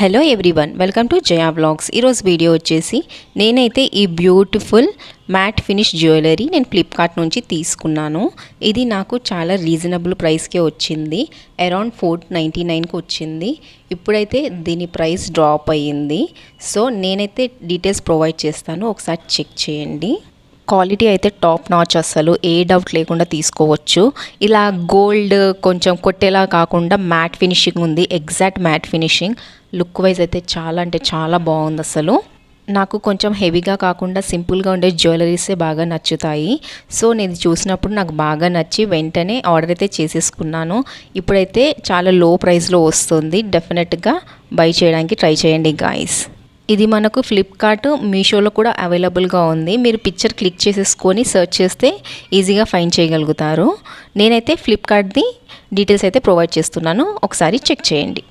Hello everyone, welcome to Jaya vlogs. ఈరోజు video వచ్చేసి నేనైతే ఈ బ్యూటిఫుల్ మ్యాట్ ఫినిష్ జ్యువెలరీ నేను ఫ్లిప్కార్ట్ నుంచి తీసుకున్నాను. ఇది నాకు చాలా రీజనబుల్ ప్రైస్కే వచ్చింది. అరౌండ్ 499కి వచ్చింది. ఇప్పుడైతే దీని ప్రైస్ డ్రాప్ అయ్యింది. సో నేనైతే డీటెయిల్స్ ప్రొవైడ్ చేస్తాను, ఒకసారి చెక్ చేయండి. క్వాలిటీ అయితే టాప్ నాచ్, అసలు ఏ డౌట్ లేకుండా తీసుకోవచ్చు. ఇలా గోల్డ్ కొంచెం కొట్టేలా కాకుండా మ్యాట్ ఫినిషింగ్ ఉంది, exact matte finishing. Look wise అయితే చాలా అంటే చాలా బాగుంది. అసలు నాకు కొంచెం హెవీగా కాకుండా సింపుల్గా ఉండే జ్యువెలరీసే బాగా నచ్చుతాయి. సో నేను చూసినప్పుడు నాకు బాగా నచ్చి వెంటనే ఆర్డర్ అయితే చేసేసుకున్నాను. ఇప్పుడైతే చాలా లో ప్రైస్లో వస్తుంది. డెఫినెట్గా బై చేయడానికి ట్రై చేయండి గాయ్స్. ఇది మనకు ఫ్లిప్కార్ట్, మీషోలో కూడా అవైలబుల్గా ఉంది. మీరు పిక్చర్ క్లిక్ చేసేసుకొని సెర్చ్ చేస్తే ఈజీగా ఫైండ్ చేయగలుగుతారు. నేనైతే ఫ్లిప్కార్ట్ది డీటెయిల్స్ అయితే ప్రొవైడ్ చేస్తున్నాను, ఒకసారి చెక్ చేయండి.